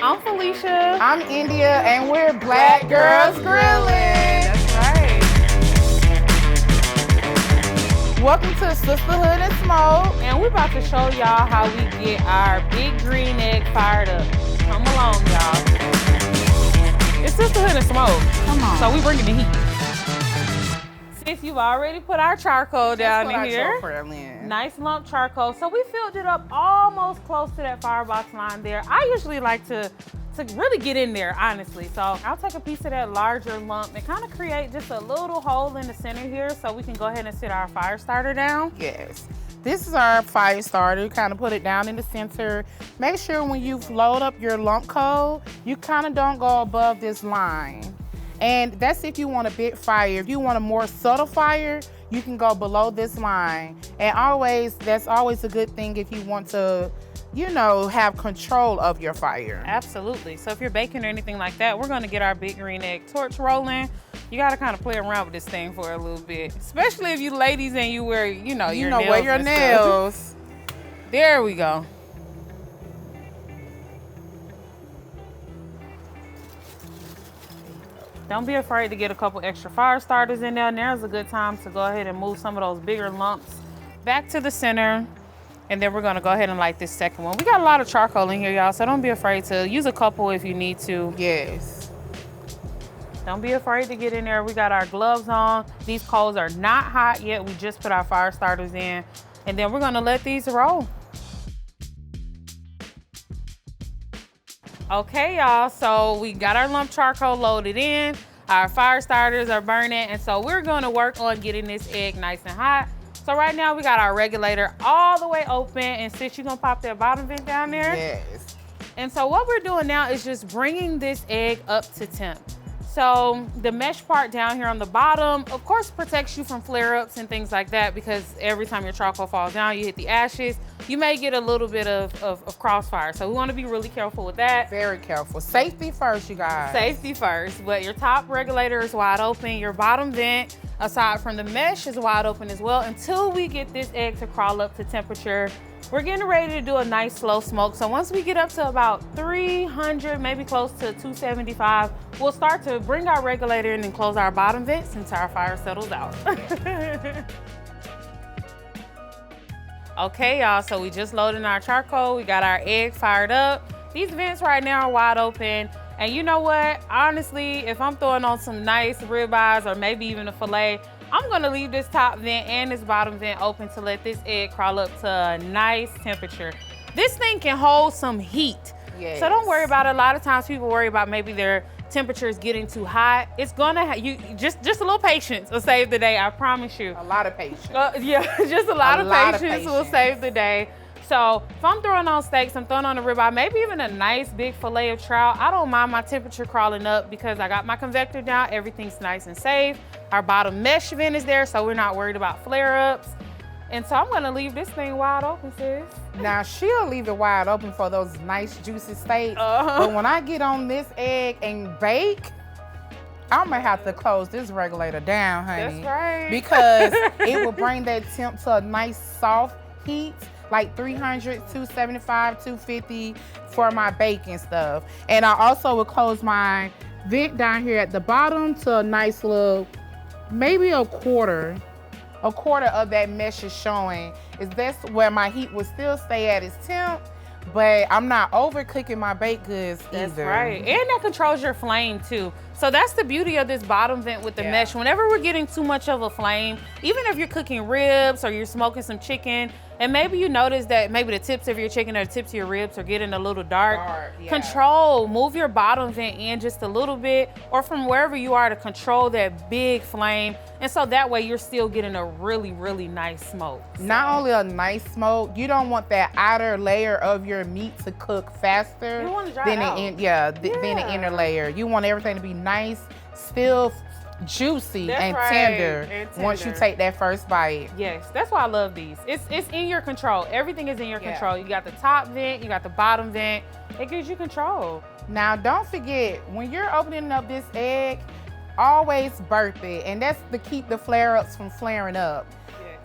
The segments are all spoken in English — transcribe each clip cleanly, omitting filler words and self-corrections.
I'm Felicia. I'm India, and we're Black Girls Grilling. That's right. Welcome to Sisterhood Smoke. And we're about to show y'all how we get our big green egg fired up. Come along, y'all. It's Sisterhood Smoke. Come on. So we bringing the heat. Since you've already put our charcoal down in here. Nice lump charcoal. So we filled it up almost close to that firebox line there. I usually like to really get in there, honestly. So I'll take a piece of that larger lump and kind of create just a little hole in the center here so we can go ahead and sit our fire starter down. Yes. This is our fire starter. Kind of put it down in the center. Make sure when you load up your lump coal, you kind of don't go above this line. And that's if you want a big fire. If you want a more subtle fire, you can go below this line. And that's always a good thing if you want to, have control of your fire. Absolutely. So if you're baking or anything like that, we're gonna get our big green egg torch rolling. You gotta kind of play around with this thing for a little bit, especially if you ladies and you wear, your nails. Wear your nails. There we go. Don't be afraid to get a couple extra fire starters in there. Now's a good time to go ahead and move some of those bigger lumps back to the center. And then we're gonna go ahead and light this second one. We got a lot of charcoal in here, y'all, so don't be afraid to use a couple if you need to. Yes. Don't be afraid to get in there. We got our gloves on. These coals are not hot yet. We just put our fire starters in. And then we're gonna let these roll. Okay, y'all, so we got our lump charcoal loaded in. Our fire starters are burning, and so we're gonna work on getting this egg nice and hot. So right now we got our regulator all the way open, and sis, you gonna pop that bottom vent down there? Yes. And so what we're doing now is just bringing this egg up to temp. So the mesh part down here on the bottom, of course, protects you from flare-ups and things like that, because every time your charcoal falls down, you hit the ashes, you may get a little bit of crossfire. So we want to be really careful with that. Very careful. Safety first, you guys. Safety first. But your top regulator is wide open. Your bottom vent, aside from the mesh, is wide open as well until we get this egg to crawl up to temperature. We're getting ready to do a nice slow smoke. So once we get up to about 300, maybe close to 275, we'll start to bring our regulator in and close our bottom vents until our fire settles out. Okay, y'all, so we just loaded in our charcoal. We got our egg fired up. These vents right now are wide open. And you know what? Honestly, if I'm throwing on some nice ribeyes or maybe even a filet, I'm gonna leave this top vent and this bottom vent open to let this egg crawl up to a nice temperature. This thing can hold some heat. Yes. So don't worry about it. A lot of times people worry about maybe their temperature is getting too hot. It's gonna, you just a little patience will save the day, I promise you. A lot of patience. Yeah, just a lot of patience will save the day. So if I'm throwing on steaks, I'm throwing on a ribeye, maybe even a nice big fillet of trout, I don't mind my temperature crawling up because I got my convector down, everything's nice and safe. Our bottom mesh vent is there, so we're not worried about flare-ups. And so I'm gonna leave this thing wide open, sis. Now she'll leave it wide open for those nice juicy steaks, but when I get on this egg and bake, I'm gonna have to close this regulator down, honey. That's right. Because it will bring that temp to a nice soft heat, like 300, 275, 250 for my baking stuff. And I also will close my vent down here at the bottom to a nice little, maybe a quarter of that mesh is showing. That's where my heat will still stay at its temp, but I'm not overcooking my baked goods either. That's right, and that controls your flame too. So that's the beauty of this bottom vent with the mesh. Whenever we're getting too much of a flame, even if you're cooking ribs or you're smoking some chicken, and maybe you notice that maybe the tips of your chicken or the tips of your ribs are getting a little dark. Move your bottom vent in just a little bit, or from wherever you are, to control that big flame. And so that way you're still getting a really, really nice smoke. So. Not only a nice smoke, you don't want that outer layer of your meat to cook faster than the inner layer. You want everything to be nice, still juicy and tender once you take that first bite. Yes, that's why I love these. It's in your control. Everything is in your control. You got the top vent, you got the bottom vent. It gives you control. Now, don't forget, when you're opening up this egg, always burp it, and that's to keep the flare-ups from flaring up.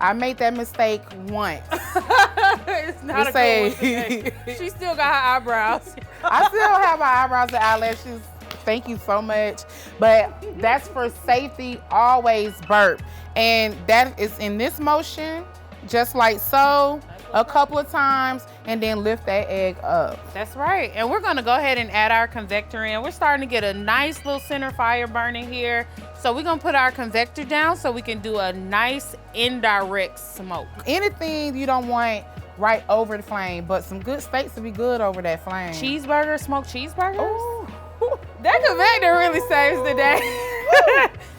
I made that mistake once. It's not a good one today. She still got her eyebrows. I still have my eyebrows and eyelashes. Thank you so much. But that's for safety, always burp. And that is in this motion, just like so, a couple of times, and then lift that egg up. That's right. And we're gonna go ahead and add our convector in. We're starting to get a nice little center fire burning here. So we're gonna put our convector down so we can do a nice indirect smoke. Anything you don't want right over the flame, but some good steaks will be good over that flame. Cheeseburger, smoked cheeseburgers? Ooh. That convector really saves the day.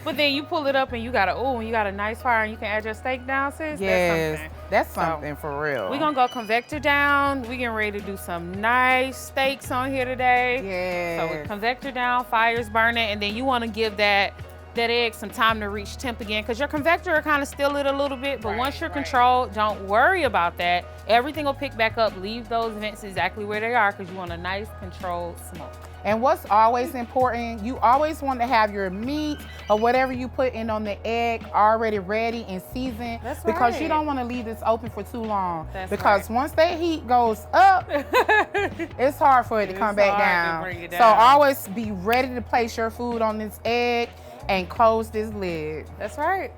But then you pull it up and you got a nice fire and you can add your steak down, sis. Yes, that's something for real. We're gonna go convector down. We getting ready to do some nice steaks on here today. Yeah. So with convector down, fire's burning, and then you wanna give that egg some time to reach temp again, because your convector will kind of still it a little bit, but once you're controlled, don't worry about that. Everything will pick back up. Leave those vents exactly where they are because you want a nice controlled smoke. And what's always important, you always want to have your meat or whatever you put in on the egg already ready and seasoned. That's because right. you don't want to leave this open for too long. That's because right. once that heat goes up, it's hard for it to come back down. Bring it down. So always be ready to place your food on this egg and close this lid. That's right.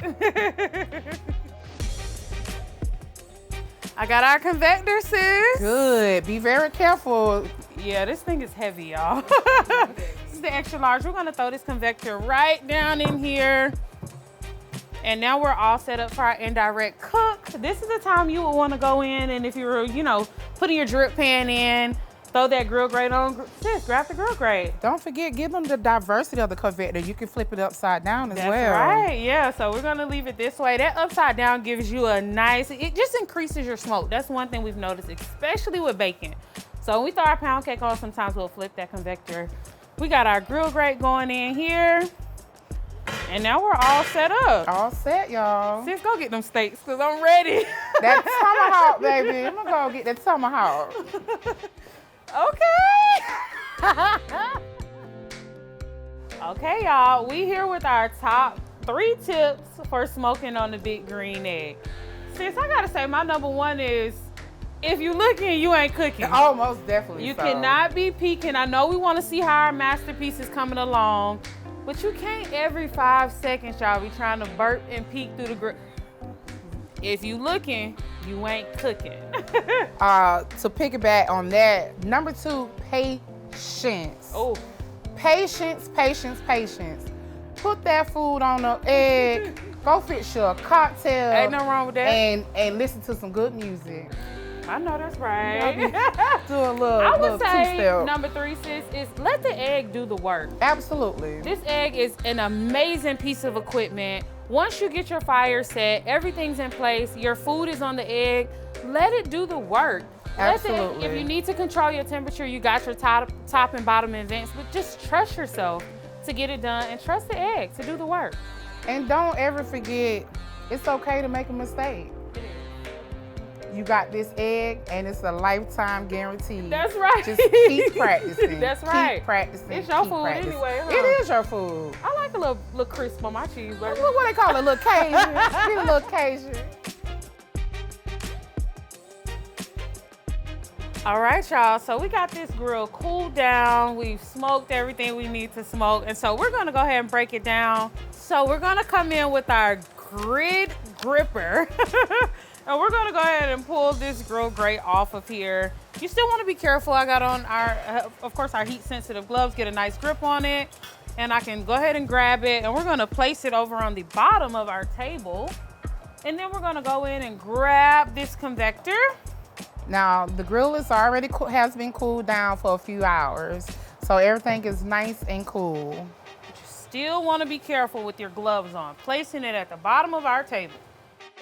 I got our convector, sis. Good. Be very careful. Yeah, this thing is heavy, y'all. This is the extra large. We're gonna throw this convector right down in here. And now we're all set up for our indirect cook. This is the time you would wanna go in, and if you're, putting your drip pan in, throw that grill grate on. Sis, grab the grill grate. Don't forget, give them the diversity of the convector. You can flip it upside down as well. That's right, yeah. So we're gonna leave it this way. That upside down gives you a nice, it just increases your smoke. That's one thing we've noticed, especially with bacon. So when we throw our pound cake on, sometimes we'll flip that convector. We got our grill grate going in here. And now we're all set up. All set, y'all. Sis, go get them steaks, because I'm ready. That tomahawk, baby. I'm gonna go get that tomahawk. Okay. Okay, y'all. We here with our top 3 tips for smoking on the big green egg. Sis, I gotta say, my number 1 is, if you looking, you ain't cooking. Oh, most definitely. You cannot be peeking. I know we want to see how our masterpiece is coming along, but you can't every 5 seconds, y'all, be trying to burp and peek through the grill. If you looking, you ain't cooking. To piggyback on that, number 2, patience. Oh. Patience, patience, patience. Put that food on the egg. Go fix your cocktail. Ain't nothing wrong with that. And listen to some good music. I know that's right. Do a little I would say two-step. number 3, sis, is let the egg do the work. Absolutely. This egg is an amazing piece of equipment. Once you get your fire set, everything's in place, your food is on the egg, let it do the work. Absolutely. If you need to control your temperature, you got your top and bottom and vents, but just trust yourself to get it done and trust the egg to do the work. And don't ever forget, it's okay to make a mistake. You got this egg, and it's a lifetime guarantee. That's right. Just keep practicing. That's right. Keep practicing. It's your keep food practicing. anyway, huh? It is your food. I like a little crisp on my cheeseburger. What they call it? A little Cajun. Be a little Cajun. All right, y'all, so we got this grill cooled down. We've smoked everything we need to smoke, and so we're gonna go ahead and break it down. So we're gonna come in with our grid gripper, and we're gonna go ahead and pull this grill grate off of here. You still wanna be careful. I got on of course, our heat-sensitive gloves, get a nice grip on it, and I can go ahead and grab it, and we're gonna place it over on the bottom of our table, and then we're gonna go in and grab this convector. Now, the grill is already has been cooled down for a few hours, so everything is nice and cool. But you still want to be careful with your gloves on, placing it at the bottom of our table.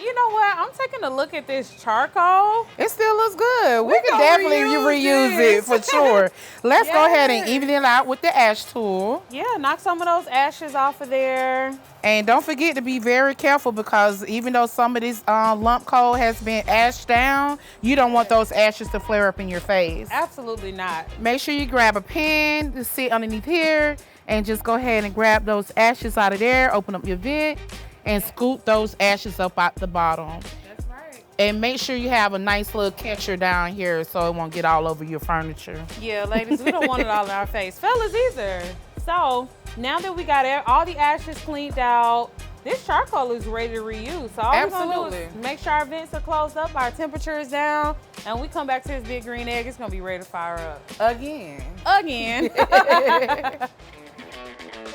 You know what? I'm taking a look at this charcoal. It still looks good. We can definitely reuse it for sure. Let's go ahead and even it out with the ash tool. Yeah, knock some of those ashes off of there. And don't forget to be very careful, because even though some of this lump coal has been ashed down, you don't want those ashes to flare up in your face. Absolutely not. Make sure you grab a pen to sit underneath here and just go ahead and grab those ashes out of there, open up your vent, and scoop those ashes up out the bottom. That's right. And make sure you have a nice little catcher down here so it won't get all over your furniture. Yeah, ladies, we don't want it all in our face. Fellas either. So now that we got all the ashes cleaned out, this charcoal is ready to reuse. So all we're gonna do is make sure our vents are closed up, our temperature is down, and we come back to this big green egg, it's gonna be ready to fire up. Again.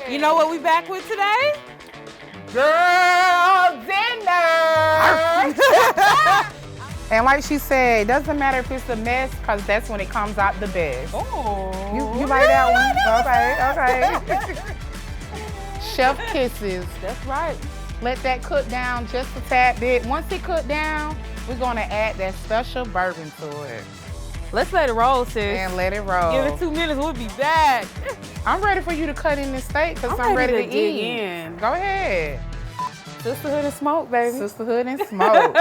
You know what we back with today? Girl dinner! And like she said, it doesn't matter if it's a mess, because that's when it comes out the best. Oh. You like that one? Okay. Chef kisses. That's right. Let that cook down just a tad bit. Once it cooked down, we're gonna add that special bourbon to it. Let's let it roll, sis. And let it roll. Give it 2 minutes, we'll be back. I'm ready for you to cut in this steak because I'm ready to dig eat. in. Go ahead. Sisterhood and Smoke, baby. Sisterhood and Smoke.